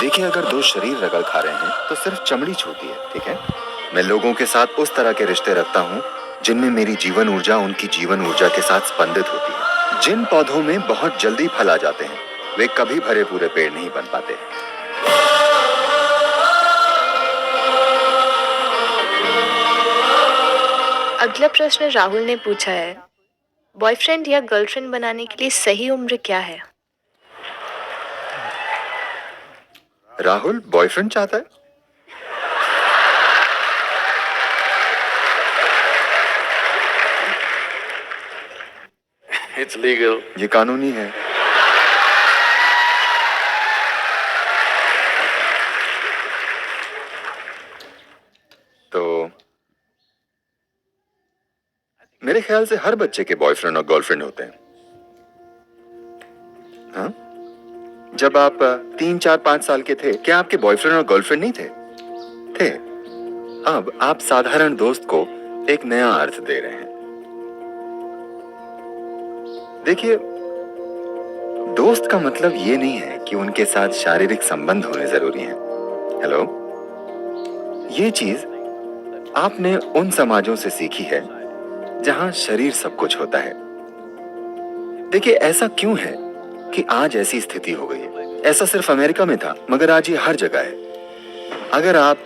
देखिए, अगर दो शरीर रगड़ खा रहे हैं तो सिर्फ चमड़ी छूती है, ठीक है। मैं लोगों के साथ उस तरह के रिश्ते रखता हूँ जिनमें मेरी जीवन ऊर्जा उनकी जीवन ऊर्जा के साथ स्पंदित होती है। जिन पौधों में बहुत जल्दी फल आ जाते हैं वे कभी भरे पूरे पेड़ नहीं बन पाते। अगला प्रश्न राहुल ने पूछा है, बॉयफ्रेंड या गर्लफ्रेंड बनाने के लिए सही उम्र क्या है? राहुल बॉयफ्रेंड चाहता है। It's legal. ये कानूनी है। तो मेरे ख्याल से हर बच्चे के बॉयफ्रेंड और गर्लफ्रेंड होते हैं। हाँ? जब आप 3, 4, 5 साल के थे क्या आपके बॉयफ्रेंड और गर्लफ्रेंड नहीं थे? थे। अब आप साधारण दोस्त को एक नया अर्थ दे रहे हैं। देखिए, दोस्त का मतलब ये नहीं है कि उनके साथ शारीरिक संबंध होने जरूरी हैं। हेलो, ये चीज आपने उन समाजों से सीखी है जहां शरीर सब कुछ होता है। देखिए, ऐसा क्यों है कि आज ऐसी स्थिति हो गई है? ऐसा सिर्फ अमेरिका में था, मगर आज ये हर जगह है। अगर आप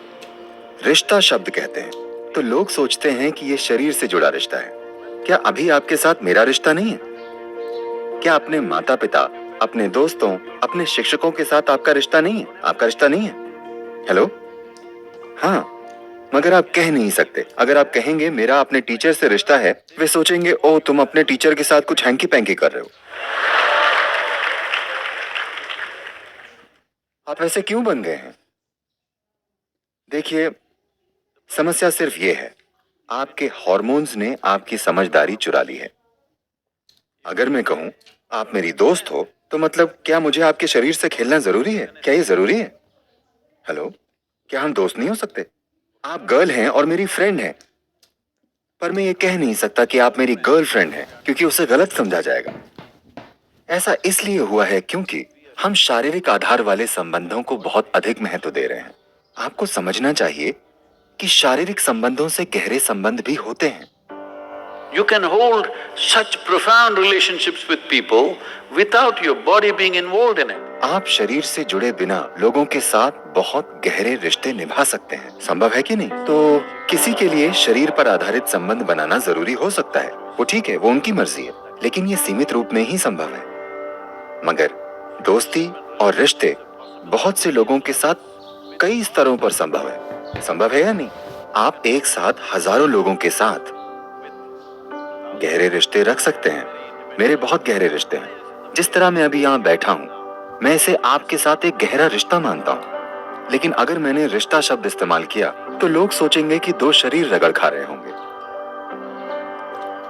रिश्ता शब्द कहते हैं तो लोग सोचते हैं कि ये शरीर से जुड़ा रिश्ता है। क्या अभी आपके साथ मेरा रिश्ता नहीं है? क्या अपने माता पिता, अपने दोस्तों, अपने शिक्षकों के साथ आपका रिश्ता नहीं है? आपका रिश्ता नहीं है? हेलो, हाँ, मगर आप कह नहीं सकते। अगर आप कहेंगे मेरा अपने टीचर से रिश्ता है, वे सोचेंगे ओ तुम अपने टीचर के साथ कुछ हैंकी पैंकी कर रहे हो। आप ऐसे क्यों बन गए हैं? देखिए, समस्या सिर्फ ये है, आपके हार्मोन्स ने आपकी समझदारी चुरा ली है। अगर मैं कहूं आप मेरी दोस्त हो तो मतलब क्या मुझे आपके शरीर से खेलना जरूरी है? क्या ये जरूरी है? हेलो, क्या हम दोस्त नहीं हो सकते? आप गर्ल हैं और मेरी फ्रेंड हैं, पर मैं ये कह नहीं सकता कि आप मेरी गर्लफ्रेंड हैं क्योंकि उसे गलत समझा जाएगा। ऐसा इसलिए हुआ है क्योंकि हम शारीरिक आधार वाले संबंधों को बहुत अधिक महत्व दे रहे हैं। आपको समझना चाहिए कि शारीरिक संबंधों से गहरे संबंध भी होते हैं। You can hold such profound relationships with people without your body being involved in it. आप शरीर से जुड़े बिना लोगों के साथ बहुत गहरे रिश्ते निभा सकते हैं। संभव है कि नहीं? तो किसी के लिए शरीर पर आधारित संबंध बनाना जरूरी हो सकता है, वो ठीक है, वो उनकी मर्जी है, लेकिन ये सीमित रूप में ही संभव है। मगर दोस्ती और रिश्ते बहुत से लोगों के साथ कई स्तरों पर संभव है। संभव है या नहीं? आप एक साथ हजारों लोगों के साथ गहरे रिश्ते रख सकते हैं। मेरे बहुत गहरे रिश्ते हैं। जिस तरह मैं अभी यहाँ बैठा हूँ, मैं इसे आपके साथ एक गहरा रिश्ता मानता हूँ। लेकिन अगर मैंने रिश्ता शब्द इस्तेमाल किया तो लोग सोचेंगे कि दो शरीर रगड़ खा रहे होंगे।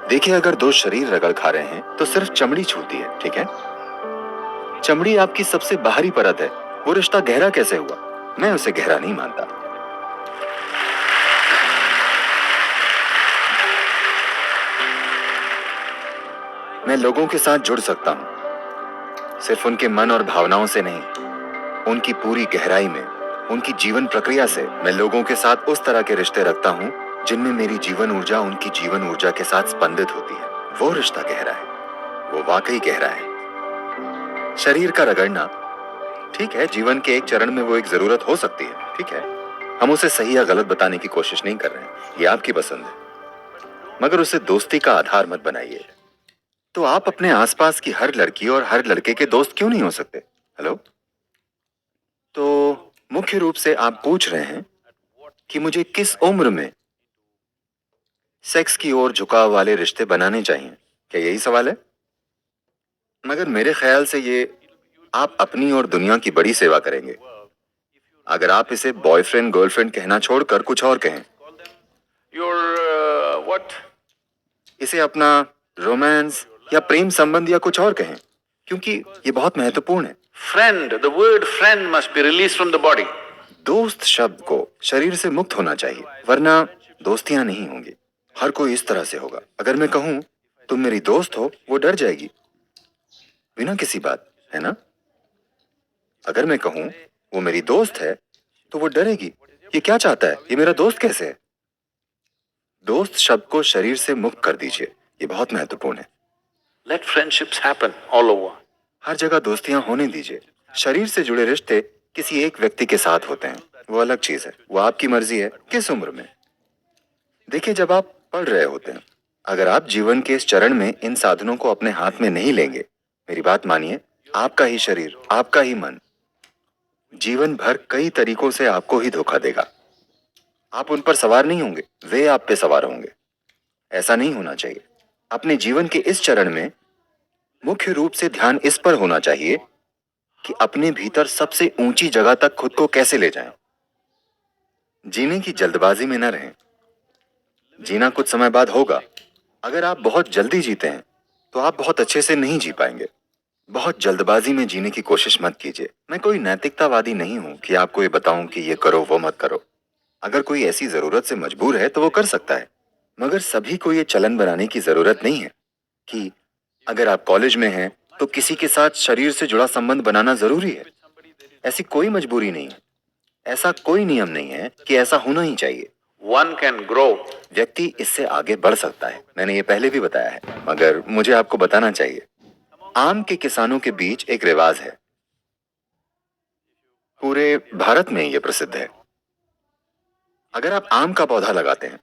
देखिए, अगर दो शरीर रगड़ खा रहे हैं तो सिर्फ चमड़ी छूती है, ठीक है। चमड़ी आपकी सबसे बाहरी परत है। वो रिश्ता गहरा कैसे हुआ? मैं उसे गहरा नहीं मानता। मैं लोगों के साथ जुड़ सकता हूं, सिर्फ उनके मन और भावनाओं से नहीं, उनकी पूरी गहराई में, उनकी जीवन प्रक्रिया से। मैं लोगों के साथ उस तरह के रिश्ते रखता हूं जिनमें मेरी जीवन ऊर्जा उनकी जीवन ऊर्जा के साथ स्पंदित होती है। वो रिश्ता गहरा है, वो वाकई गहरा है। शरीर का रगड़ना ठीक है, जीवन के एक चरण में वो एक जरूरत हो सकती है, ठीक है। हम उसे सही या गलत बताने की कोशिश नहीं कर रहे हैं, ये आपकी पसंद है, मगर उसे दोस्ती का आधार मत बनाइए। तो आप अपने आसपास की हर लड़की और हर लड़के के दोस्त क्यों नहीं हो सकते? हेलो, तो मुख्य रूप से आप पूछ रहे हैं कि मुझे किस उम्र में सेक्स की ओर झुकाव वाले रिश्ते बनाने चाहिए, क्या यही सवाल है? मगर मेरे ख्याल से ये आप अपनी और दुनिया की बड़ी सेवा करेंगे अगर आप इसे बॉयफ्रेंड गर्लफ्रेंड कहना छोड़कर कुछ और कहें। Your what? इसे अपना रोमांस या प्रेम संबंध या कुछ और कहें, क्योंकि ये बहुत महत्वपूर्ण है। Friend. The word friend must be released from the body. दोस्त शब्द को शरीर से मुक्त होना चाहिए, वरना दोस्तियां नहीं होंगी। हर कोई इस तरह से होगा। अगर मैं कहूं तुम मेरी दोस्त हो, वो डर जाएगी बिना किसी बात, है ना? अगर मैं कहूं वो मेरी दोस्त है तो वो डरेगी, ये क्या चाहता है, ये मेरा दोस्त कैसे है। दोस्त शब्द को शरीर से मुक्त कर दीजिए, ये बहुत महत्वपूर्ण है। Let friendships happen all over. हर जगह दोस्तियां होने दीजिए। शरीर से जुड़े रिश्ते किसी एक व्यक्ति के साथ होते हैं, वो अलग चीज है, वो आपकी मर्जी है किस उम्र में। देखिए, जब आप पढ़ रहे होते हैं, अगर आप जीवन के इस चरण में इन साधनों को अपने हाथ में नहीं लेंगे, मेरी बात मानिए, आपका ही शरीर, आपका ही मन जीवन भर कई तरीकों से आपको ही धोखा देगा। आप उन पर सवार नहीं होंगे, वे आप पे सवार होंगे। ऐसा नहीं होना चाहिए। अपने जीवन के इस चरण में मुख्य रूप से ध्यान इस पर होना चाहिए कि अपने भीतर सबसे ऊंची जगह तक खुद को कैसे ले जाएं। जीने की जल्दबाजी में न रहें। जीना कुछ समय बाद होगा। अगर आप बहुत जल्दी जीते हैं तो आप बहुत अच्छे से नहीं जी पाएंगे। बहुत जल्दबाजी में जीने की कोशिश मत कीजिए। मैं कोई नैतिकतावादी नहीं हूं कि आपको ये बताऊं कि ये करो वो मत करो। अगर कोई ऐसी जरूरत से मजबूर है तो वो कर सकता है, मगर सभी को ये चलन बनाने की जरूरत नहीं है कि अगर आप कॉलेज में हैं तो किसी के साथ शरीर से जुड़ा संबंध बनाना जरूरी है। ऐसी कोई मजबूरी नहीं है, ऐसा कोई नियम नहीं है कि ऐसा होना ही चाहिए। One can grow. व्यक्ति इससे आगे बढ़ सकता है, मैंने ये पहले भी बताया है, मगर मुझे आपको बताना चाहिए। आम के किसानों के बीच एक रिवाज है, पूरे भारत में ये प्रसिद्ध है। अगर आप आम का पौधा लगाते हैं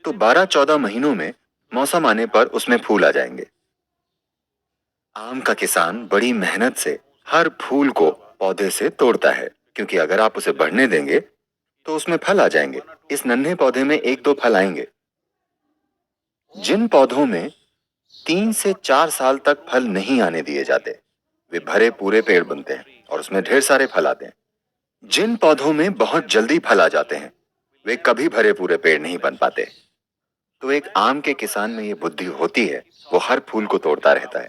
तो 12-14 महीनों में मौसम आने पर उसमें फूल आ जाएंगे। आम का किसान बड़ी मेहनत से हर फूल को पौधे से तोड़ता है, क्योंकि अगर आप उसे बढ़ने देंगे तो उसमें फल आ जाएंगे। इस नन्हे पौधे में 1-2 फल आएंगे। जिन पौधों में 3 से 4 साल तक फल नहीं आने दिए जाते, वे भरे पूरे पेड़ बनते हैं और उसमें ढेर सारे फल आते हैं। जिन पौधों में बहुत जल्दी फल आ जाते हैं, वे कभी भरे पूरे पेड़ नहीं बन पाते। तो एक आम के किसान में ये बुद्धि होती है, वो हर फूल को तोड़ता रहता है।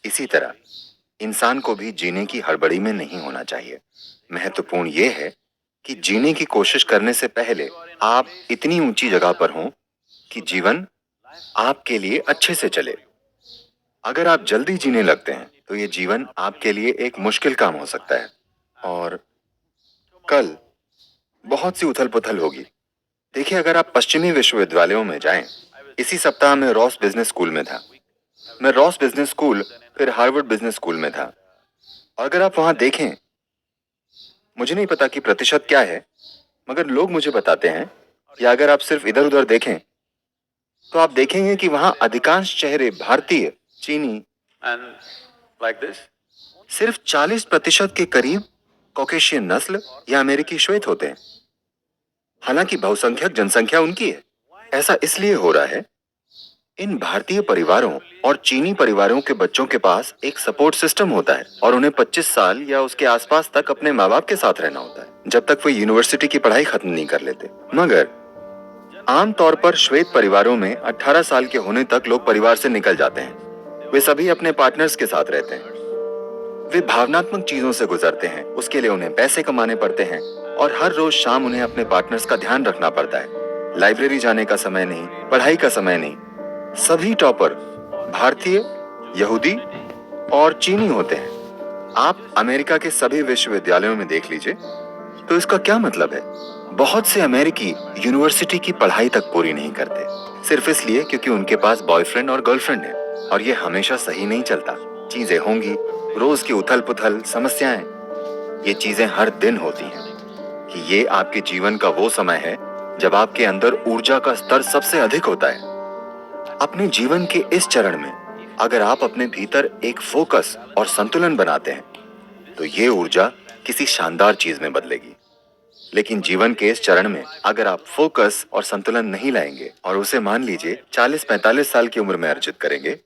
इसी तरह इंसान को भी जीने की हड़बड़ी में नहीं होना चाहिए। महत्वपूर्ण ये है कि जीने की कोशिश करने से पहले आप इतनी ऊंची जगह पर हों कि जीवन आपके लिए अच्छे से चले। अगर आप जल्दी जीने लगते हैं तो ये जीवन आपके लिए एक मुश्किल काम हो सकता है और कल बहुत सी उथल पुथल होगी। देखिए, अगर आप पश्चिमी विश्वविद्यालयों में जाएं, इसी सप्ताह मैं रॉस बिजनेस स्कूल में था। मैं रॉस बिजनेस स्कूल फिर हार्वर्ड बिजनेस स्कूल में था। और अगर आप वहां देखें, मुझे नहीं पता कि प्रतिशत क्या है, मगर लोग मुझे बताते हैं, या अगर आप सिर्फ इधर उधर देखें तो आप देखेंगे कि वहां अधिकांश चेहरे भारतीय, चीनी, And like this. सिर्फ 40% के करीब कॉकेशियन नस्ल या अमेरिकी श्वेत होते हैं। हालांकि बहुसंख्यक जनसंख्या उनकी है। ऐसा इसलिए हो रहा है, इन भारतीय परिवारों और चीनी परिवारों के बच्चों के पास एक सपोर्ट सिस्टम होता है और उन्हें 25 साल या उसके आसपास तक अपने माँ बाप के साथ रहना होता है, जब तक वे यूनिवर्सिटी की पढ़ाई खत्म नहीं कर लेते। मगर आमतौर पर श्वेत परिवारों में 18 साल के होने तक लोग परिवार से निकल जाते हैं। वे सभी अपने पार्टनर्स के साथ रहते हैं। वे भावनात्मक चीजों से गुजरते हैं, उसके लिए उन्हें पैसे कमाने पड़ते हैं और हर रोज शाम उन्हें अपने पार्टनर्स का ध्यान रखना पड़ता है। लाइब्रेरी जाने का समय नहीं, पढ़ाई का समय नहीं। सभी टॉपर भारतीय, यहूदी और चीनी होते हैं। आप अमेरिका के सभी विश्वविद्यालयों में देख लीजिए। तो इसका क्या मतलब है? बहुत से अमेरिकी यूनिवर्सिटी की पढ़ाई तक पूरी नहीं करते, सिर्फ इसलिए क्योंकि उनके पास बॉयफ्रेंड और गर्लफ्रेंड है। और ये हमेशा सही नहीं चलता। चीजें होंगी, रोज की उथल पुथल, समस्याएं, ये चीजें हर दिन होती हैं। कि ये आपके जीवन का वो समय है जब आपके अंदर ऊर्जा का स्तर सबसे अधिक होता है। अपने जीवन के इस चरण में अगर आप अपने भीतर एक फोकस और संतुलन बनाते हैं तो ये ऊर्जा किसी शानदार चीज में बदलेगी। लेकिन जीवन के इस चरण में अगर आप फोकस और संतुलन नहीं लाएंगे और उसे मान लीजिए 40-45 साल की उम्र में अर्जित करेंगे,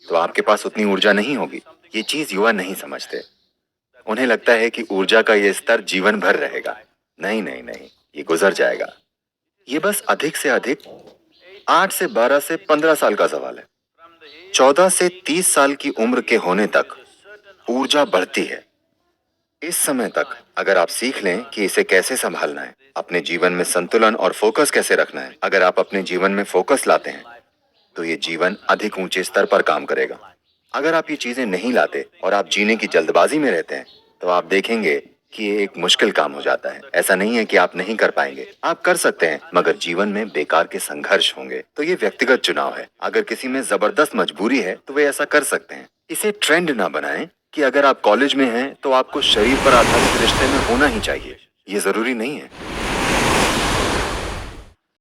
तो आपके पास उतनी ऊर्जा नहीं होगी। ये चीज युवा नहीं समझते। उन्हें लगता है कि ऊर्जा का ये स्तर जीवन भर रहेगा। नहीं नहीं नहीं, ये गुजर जाएगा। ये बस अधिक से अधिक 8 से 12 से 15 साल का सवाल है। 14 से 30 साल की उम्र के होने तक ऊर्जा बढ़ती है। इस समय तक अगर आप सीख लें कि इसे कैसे संभालना है, अपने जीवन में संतुलन और फोकस कैसे रखना है, अगर आप अपने जीवन में फोकस लाते हैं तो ये जीवन अधिक ऊंचे स्तर पर काम करेगा। अगर आप ये चीजें नहीं लाते और आप जीने की जल्दबाजी में रहते हैं तो आप देखेंगे कि ये एक मुश्किल काम हो जाता है। ऐसा नहीं है कि आप नहीं कर पाएंगे, आप कर सकते हैं, मगर जीवन में बेकार के संघर्ष होंगे। तो ये व्यक्तिगत चुनाव है। अगर किसी में जबरदस्त मजबूरी है तो वे ऐसा कर सकते हैं। इसे ट्रेंड ना बनाएं कि अगर आप कॉलेज में हैं तो आपको शरीर पर आधारित रिश्ते में होना ही चाहिए। ये जरूरी नहीं है।